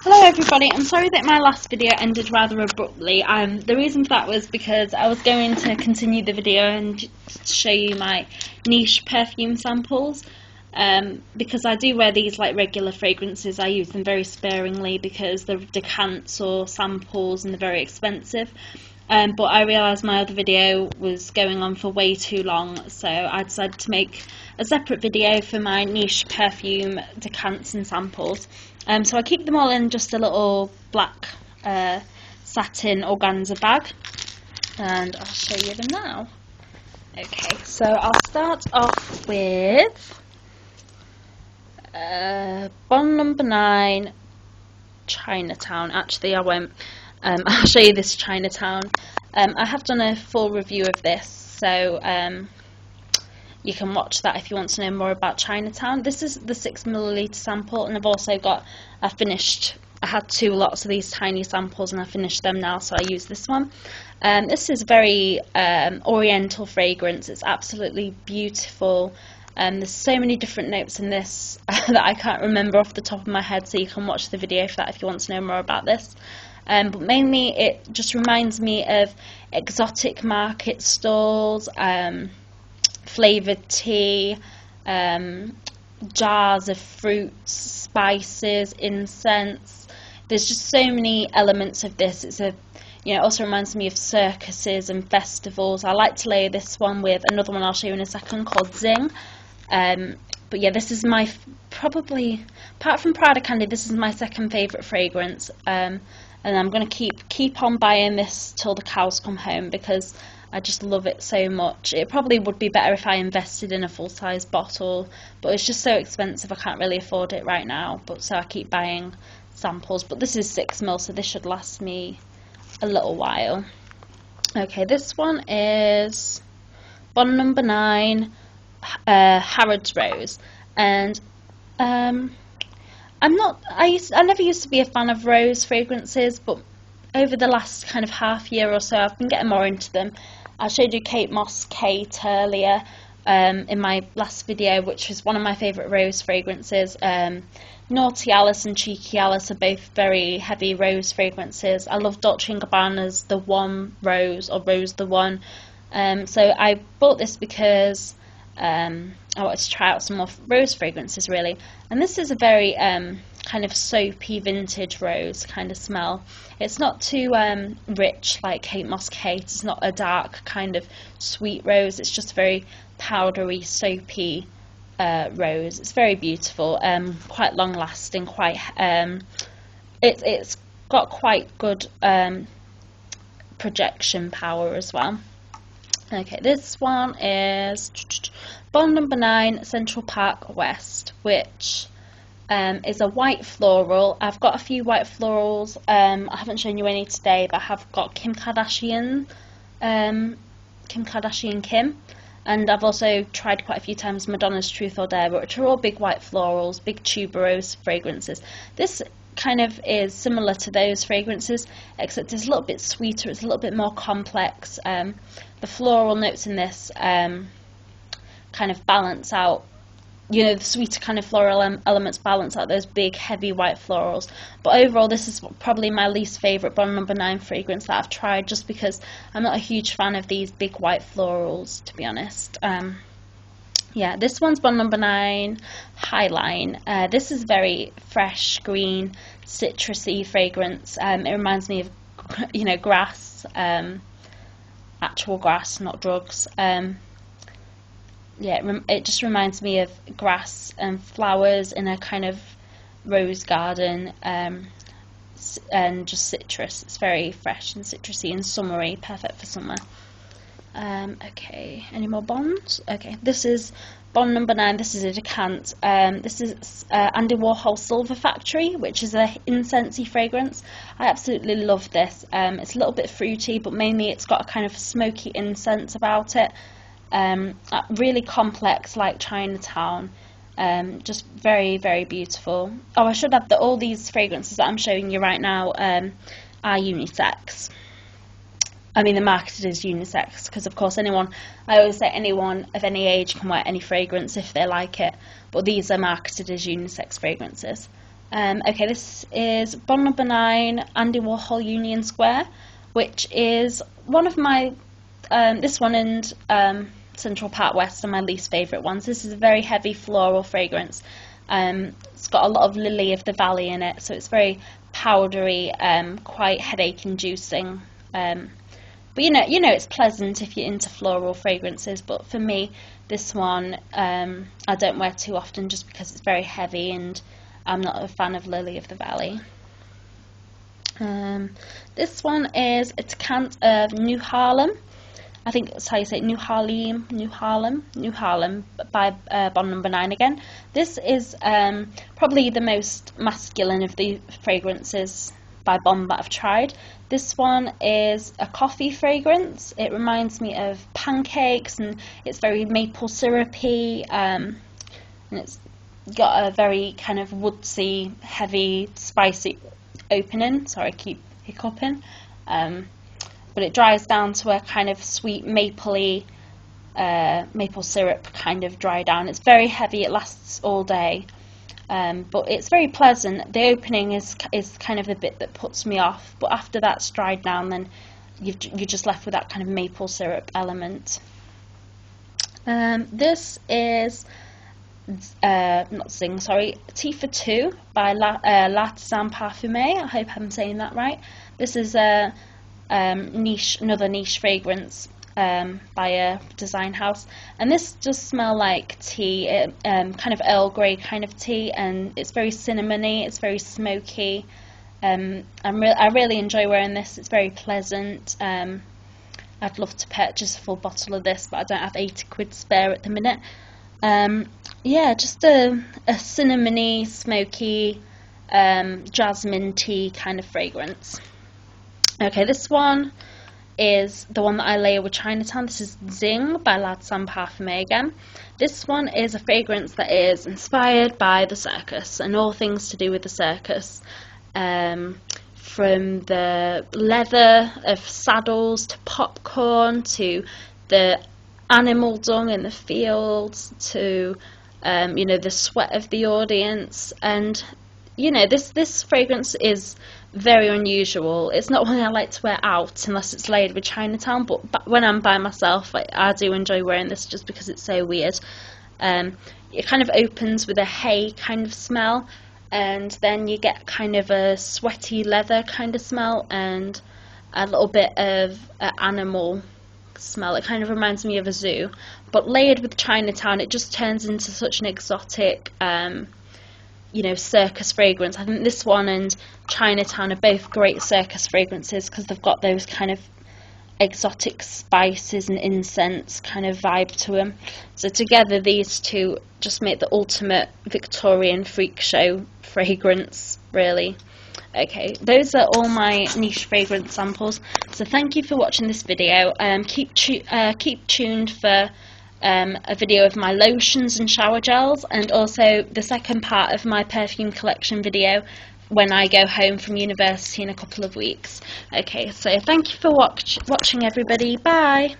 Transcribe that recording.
Hello everybody, I'm sorry that my last video ended rather abruptly. The reason for that was because I was going to continue the video and show you my niche perfume samples. Because I do wear these like regular fragrances, I use them very sparingly because they're decants or samples and they're very expensive. But I realised my other video was going on for way too long, so I decided to make a separate video for my niche perfume decants and samples. So I keep them all in just a little black satin organza bag, and I'll show you them now. Okay, so I'll start off with Bond Number 9 Chinatown. Actually, I won't. I'll show you this Chinatown. I have done a full review of this, so you can watch that if you want to know more about Chinatown. This is the 6ml sample, and I've also got I had 2 lots of these tiny samples and I finished them now, so I use this one. This is very oriental fragrance. It's absolutely beautiful. There's so many different notes in this that I can't remember off the top of my head, so you can watch the video for that if you want to know more about this. But mainly it just reminds me of exotic market stalls, flavoured tea, jars of fruits, spices, incense. There's just so many elements of this. It also reminds me of circuses and festivals. I like to layer this one with another one I'll show you in a second called Zing. But yeah, this is my probably, apart from Prada Candy, this is my second favourite fragrance. And I'm going to keep on buying this till the cows come home because I just love it so much. It probably would be better if I invested in a full-size bottle, but it's just so expensive I can't really afford it right now, so I keep buying samples. But this is 6ml, so this should last me a little while. Okay, this one is Bond Number 9 Harrods Rose, and I never used to be a fan of rose fragrances, but over the last kind of half year or so I've been getting more into them. I showed you Kate Moss Kate earlier in my last video, which was one of my favourite rose fragrances. Naughty Alice and Cheeky Alice are both very heavy rose fragrances. I love Dolce & Gabbana's The One Rose, or Rose the One. So I bought this because I wanted to try out some more rose fragrances really, and this is a very kind of soapy vintage rose kind of smell. It's not too rich like Kate Moss Kate. It's not a dark kind of sweet rose. It's just very powdery, soapy rose. It's very beautiful, quite long lasting, quite it's got quite good projection power as well. Okay, this one is Bond Number 9 Central Park West, which is a white floral. I've got a few white florals. I haven't shown you any today, but I have got Kim Kardashian Kim, and I've also tried quite a few times Madonna's Truth or Dare, which are all big white florals, big tuberose fragrances. This kind of is similar to those fragrances, except it's a little bit sweeter, it's a little bit more complex. The floral notes in this kind of balance out, the sweeter kind of floral elements balance out those big heavy white florals. But overall, this is probably my least favourite Bond Number 9 fragrance that I've tried, just because I'm not a huge fan of these big white florals, to be honest. Yeah, this one's Bond Number 9 Highline. This is very fresh, green, citrusy fragrance. It reminds me of, grass, actual grass, not drugs. Yeah, it just reminds me of grass and flowers in a kind of rose garden, and just citrus. It's very fresh and citrusy and summery, perfect for summer. Okay, any more bonds? Okay, this is Bond Number 9. This is a decant. This is Andy Warhol Silver Factory, which is a incensey fragrance. I absolutely love this. It's a little bit fruity, but mainly it's got a kind of smoky incense about it. Really complex, like Chinatown. Just very, very beautiful. Oh, I should add that all these fragrances that I'm showing you right now are unisex. I mean, they're marketed as unisex because, of course, I always say anyone of any age can wear any fragrance if they like it, but these are marketed as unisex fragrances. Okay, this is Bond Number 9, Andy Warhol Union Square, which is one of my, this one and Central Park West are my least favourite ones. This is a very heavy floral fragrance. It's got a lot of lily of the valley in it, so it's very powdery, quite headache inducing. But you know it's pleasant if you're into floral fragrances, but for me this one I don't wear too often just because it's very heavy and I'm not a fan of lily of the valley. This one is a decant of New Harlem. I think that's how you say it, New Harlem by Bond Number 9 again. This is probably the most masculine of the fragrances by Bond that I've tried. This one is a coffee fragrance. It reminds me of pancakes and it's very maple syrupy, and it's got a very kind of woodsy, heavy, spicy opening. Sorry, I keep hiccuping. But it dries down to a kind of sweet mapley, maple syrup kind of dry down. It's very heavy, it lasts all day, but it's very pleasant. The opening is kind of the bit that puts me off, but after that's dried down then you're just left with that kind of maple syrup element. This is not Zing, sorry, Tea for Two by L'artisan Parfumé. I hope I'm saying that right. This is a another niche fragrance by a design house, and this does smell like tea, kind of Earl Grey kind of tea, and it's very cinnamony, it's very smoky. I really enjoy wearing this. It's very pleasant. I'd love to purchase a full bottle of this, but I don't have 80 quid spare at the minute. Yeah, just a cinnamony, smoky, jasmine tea kind of fragrance. Okay, this one is the one that I layer with Chinatown. This is Zing by L'artisan Parfumé again. This one is a fragrance that is inspired by the circus and all things to do with the circus. From the leather of saddles to popcorn to the animal dung in the fields to the sweat of the audience, and this fragrance is very unusual. It's not one I like to wear out unless it's layered with Chinatown, but when I'm by myself I do enjoy wearing this just because it's so weird. It kind of opens with a hay kind of smell, and then you get kind of a sweaty leather kind of smell and a little bit of animal smell. It kind of reminds me of a zoo, but layered with Chinatown it just turns into such an exotic circus fragrance. I think this one and Chinatown are both great circus fragrances because they've got those kind of exotic spices and incense kind of vibe to them. So together these two just make the ultimate Victorian freak show fragrance, really. Okay, those are all my niche fragrance samples. So thank you for watching this video. Keep tuned for a video of my lotions and shower gels, and also the second part of my perfume collection video when I go home from university in a couple of weeks. Okay, so thank you for watching everybody. Bye!